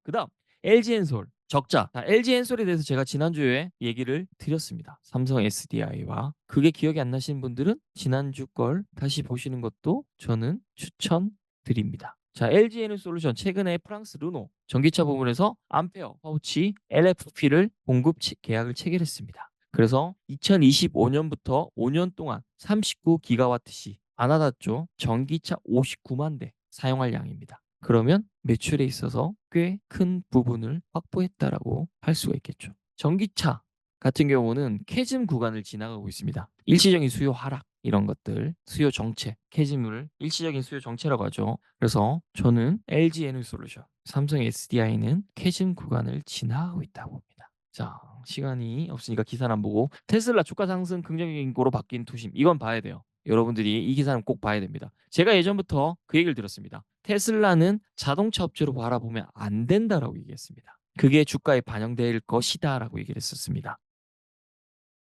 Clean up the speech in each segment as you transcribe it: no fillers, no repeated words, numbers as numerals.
그다음 LG엔솔 적자. 자, LG엔솔에 대해서 제가 지난주에 얘기를 드렸습니다. 삼성 SDI와 그게 기억이 안 나시는 분들은 지난주 걸 다시 보시는 것도 저는 추천드립니다. 자, LG에너지솔루션 최근에 프랑스 르노 전기차 부문에서 암페어, 파우치, LFP를 공급 계약을 체결했습니다. 그래서 2025년부터 5년 동안 39기가와트시 안 와닿죠. 전기차 59만 대 사용할 양입니다. 그러면 매출에 있어서 꽤 큰 부분을 확보했다라고 할 수가 있겠죠. 전기차 같은 경우는 캐즘 구간을 지나가고 있습니다. 일시적인 수요 하락 이런 것들, 수요 정체, 캐즘을 일시적인 수요 정체라고 하죠. 그래서 저는 LG 에너지솔루션, 삼성 SDI는 캐즘 구간을 지나가고 있다고 봅니다. 자, 시간이 없으니까 기사는 안 보고 테슬라 주가 상승 긍정적인 거로 바뀐 투심 이건 봐야 돼요. 여러분들이 이 기사는 꼭 봐야 됩니다. 제가 예전부터 그 얘기를 들었습니다. 테슬라는 자동차 업체로 바라보면 안 된다라고 얘기했습니다. 그게 주가에 반영될 것이다라고 얘기를 했었습니다.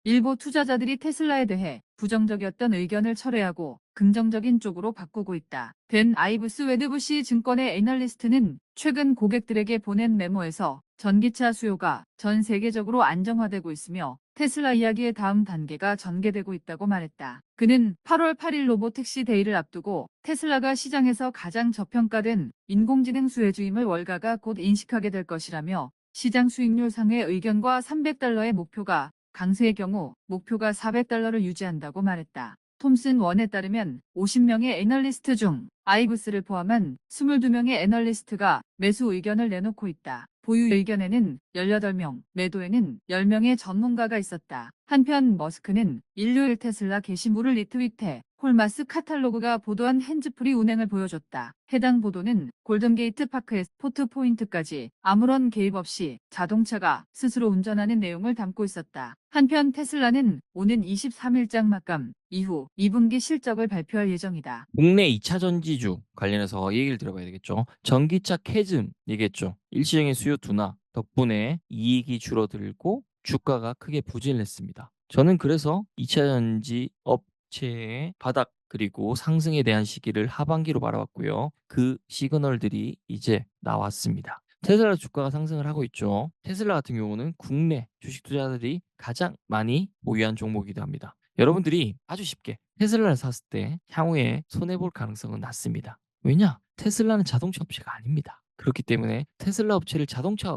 일부 투자자들이 테슬라에 대해 부정적이었던 의견을 철회하고 긍정적인 쪽으로 바꾸고 있다. 벤 아이브스 웨드부시 증권의 애널리스트는 최근 고객들에게 보낸 메모에서 전기차 수요가 전 세계적으로 안정화되고 있으며 테슬라 이야기의 다음 단계가 전개되고 있다고 말했다. 그는 8월 8일 로보택시 데이를 앞두고 테슬라가 시장에서 가장 저평가된 인공지능 수혜주임을 월가가 곧 인식하게 될 것이라며 시장 수익률 상회 의견과 $300의 목표가 강세의 경우 목표가 $400를 유지한다고 말했다. 톰슨 원에 따르면 50명의 애널리스트 중 아이브스를 포함한 22명의 애널리스트가 매수 의견을 내놓고 있다. 보유 의견에는 18명, 매도에는 10명의 전문가가 있었다. 한편 머스크는 일요일 테슬라 게시물을 리트윗해 홀마스 카탈로그가 보도한 핸즈프리 운행을 보여줬다. 해당 보도는 골든게이트 파크의 포트 포인트까지 아무런 개입 없이 자동차가 스스로 운전하는 내용을 담고 있었다. 한편 테슬라는 오는 23일 장마감 이후 2분기 실적을 발표할 예정이다. 국내 2차 전지주 관련해서 얘기를 들어봐야 되겠죠. 전기차 캐즘 얘기했죠. 일시적인 수요 둔화 덕분에 이익이 줄어들고 주가가 크게 부진했습니다. 저는 그래서 2차 전지 업체의 바닥 그리고 상승에 대한 시기를 하반기로 바라봤고요. 그 시그널들이 이제 나왔습니다. 테슬라 주가가 상승을 하고 있죠. 테슬라 같은 경우는 국내 주식 투자자들이 가장 많이 보유한 종목이기도 합니다. 여러분들이 아주 쉽게 테슬라를 샀을 때 향후에 손해볼 가능성은 낮습니다. 왜냐? 테슬라는 자동차 업체가 아닙니다. 그렇기 때문에 테슬라 업체를 자동차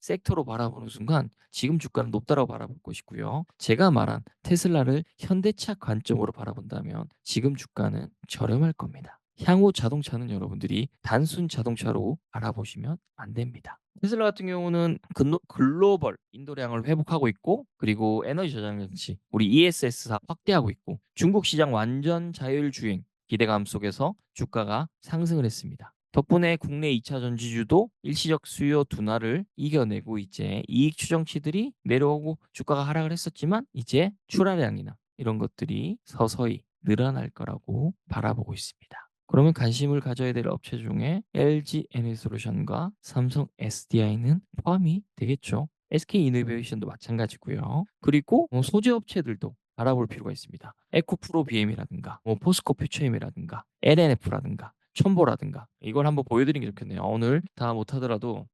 섹터로 바라보는 순간 지금 주가는 높다라고 바라볼 것이고요. 제가 말한 테슬라를 현대차 관점으로 바라본다면 지금 주가는 저렴할 겁니다. 향후 자동차는 여러분들이 단순 자동차로 알아보시면 안 됩니다. 테슬라 같은 경우는 글로벌 인도량을 회복하고 있고 그리고 에너지 저장 장치 우리 ESS 사업 확대하고 있고 중국 시장 완전 자율 주행 기대감 속에서 주가가 상승을 했습니다. 덕분에 국내 2차 전지주도 일시적 수요 둔화를 이겨내고 이제 이익 추정치들이 내려오고 주가가 하락을 했었지만 이제 출하량이나 이런 것들이 서서히 늘어날 거라고 바라보고 있습니다. 그러면 관심을 가져야 될 업체 중에 LG 에너지솔루션과 삼성 SDI는 포함이 되겠죠. SK 이노베이션도 마찬가지고요. 그리고 소재 업체들도 알아볼 필요가 있습니다. 에코프로 BM이라든가 포스코 퓨처엠이라든가 LNF라든가 첨보라든가 이걸 한번 보여드리는 게 좋겠네요. 오늘 다 못하더라도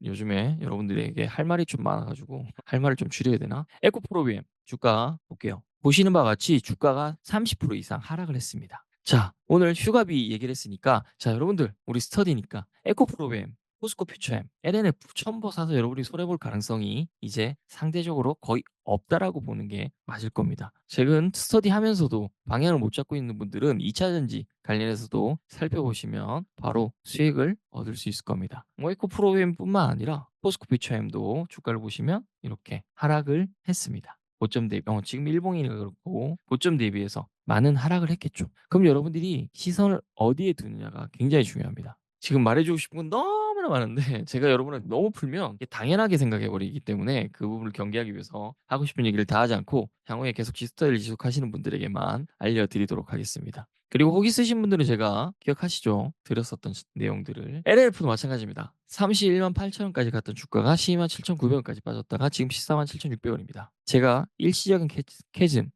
요즘에 여러분들에게 할 말이 좀 많아가지고 할 말을 좀 줄여야 되나? 에코프로 BM 주가 볼게요. 보시는 바와 같이 주가가 30% 이상 하락을 했습니다. 자, 오늘 휴가비 얘기를 했으니까 자, 여러분들 우리 스터디니까 에코프로그램, 포스코 퓨처엠, LNF 첨보 사서 여러분이 손해볼 가능성이 이제 상대적으로 거의 없다라고 보는 게 맞을 겁니다. 최근 스터디 하면서도 방향을 못 잡고 있는 분들은 2차 전지 관련해서도 살펴보시면 바로 수익을 얻을 수 있을 겁니다. 에코프로그램뿐만 아니라 포스코 퓨처엠도 주가를 보시면 이렇게 하락을 했습니다. 고점 대비 지금 일봉이 그렇고 고점 대비해서 많은 하락을 했겠죠. 그럼 여러분들이 시선을 어디에 두느냐가 굉장히 중요합니다. 지금 말해주고 싶은 건 너무나 많은데 제가 여러분을 너무 풀면 이게 당연하게 생각해 버리기 때문에 그 부분을 경계하기 위해서 하고 싶은 얘기를 다 하지 않고 향후에 계속 스터디를 지속하시는 분들에게만 알려드리도록 하겠습니다. 그리고 혹 있으신 분들은 제가 기억하시죠? 드렸었던 내용들을. LLF도 마찬가지입니다. 31만 8천 원까지 갔던 주가가 12만 7,900원까지 빠졌다가 지금 14만 7,600원입니다. 제가 일시적인 캐즘에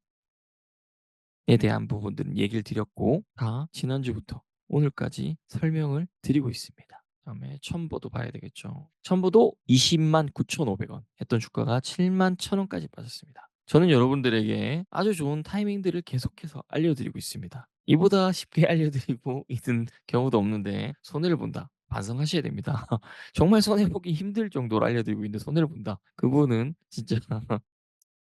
대한 부분들은 얘기를 드렸고 다 지난주부터 오늘까지 설명을 드리고 있습니다. 그다음에 첨보도 봐야 되겠죠. 첨보도 209,500원 했던 주가가 71,000원까지 빠졌습니다. 저는 여러분들에게 아주 좋은 타이밍들을 계속해서 알려드리고 있습니다. 이보다 쉽게 알려드리고 있는 경우도 없는데 손해를 본다. 반성하셔야 됩니다. 정말 손해 보기 힘들 정도로 알려드리고 있는데 손해를 본다. 그거는 진짜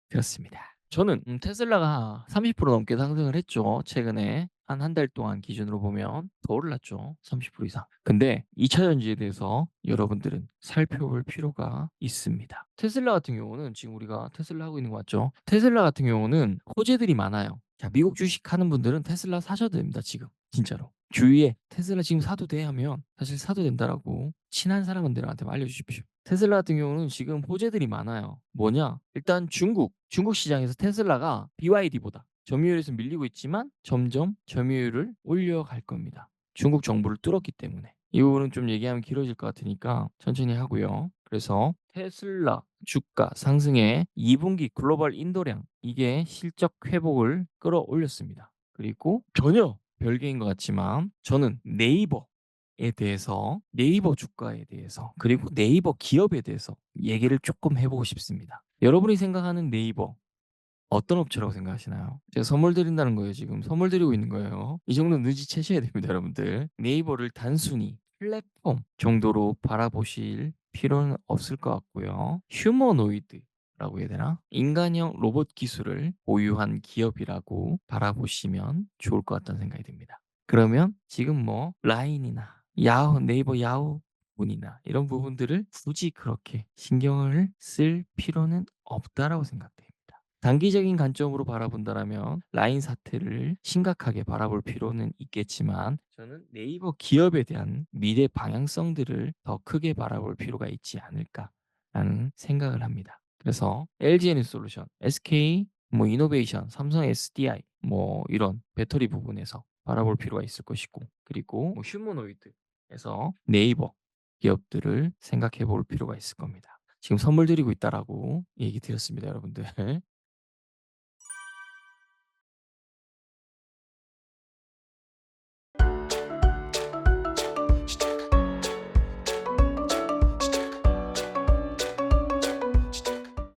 그렇습니다. 저는 테슬라가 30% 넘게 상승을 했죠. 최근에 한 달 동안 기준으로 보면 더 올랐죠. 30% 이상. 근데 2차 전지에 대해서 여러분들은 살펴볼 필요가 있습니다. 테슬라 같은 경우는 지금 우리가 테슬라 하고 있는 거 맞죠? 테슬라 같은 경우는 호재들이 많아요. 자, 미국 주식 하는 분들은 테슬라 사셔도 됩니다, 지금. 진짜로. 주위에 "테슬라 지금 사도 돼?" 하면 사실 사도 된다라고 친한 사람들한테 알려 주십시오. 테슬라 같은 경우는 지금 호재들이 많아요. 뭐냐? 일단 중국 시장에서 테슬라가 BYD보다 점유율에서 밀리고 있지만 점점 점유율을 올려갈 겁니다. 중국 정부를 뚫었기 때문에. 이 부분은 좀 얘기하면 길어질 것 같으니까 천천히 하고요. 그래서 테슬라 주가 상승의 2 분기 글로벌 인도량 이게 실적 회복을 끌어올렸습니다. 그리고 전혀 별개인 것 같지만 저는 네이버에 대해서 네이버 주가에 대해서 그리고 네이버 기업에 대해서 얘기를 조금 해 보고 싶습니다. 여러분이 생각하는 네이버 어떤 업체라고 생각하시나요? 제가 선물 드린다는 거예요 지금. 선물 드리고 있는 거예요. 이 정도는 눈치채셔야 됩니다 여러분들. 네이버를 단순히 플랫폼 정도로 바라보실 필요는 없을 것 같고요. 휴머노이드라고 해야 되나? 인간형 로봇 기술을 보유한 기업이라고 바라보시면 좋을 것 같다는 생각이 듭니다. 그러면 지금 뭐 라인이나 야후 네이버 야후 문이나 이런 부분들을 굳이 그렇게 신경을 쓸 필요는 없다라고 생각됩니다. 단기적인 관점으로 바라본다라면 라인 사태를 심각하게 바라볼 필요는 있겠지만 저는 네이버 기업에 대한 미래 방향성들을 더 크게 바라볼 필요가 있지 않을까라는 생각을 합니다. 그래서 LG에너지솔루션, SK 뭐 이노베이션, 삼성 SDI 뭐 이런 배터리 부분에서 바라볼 필요가 있을 것이고 그리고 뭐 휴머노이드에서 네이버 기업들을 생각해 볼 필요가 있을 겁니다. 지금 선물 드리고 있다라고 얘기 드렸습니다, 여러분들.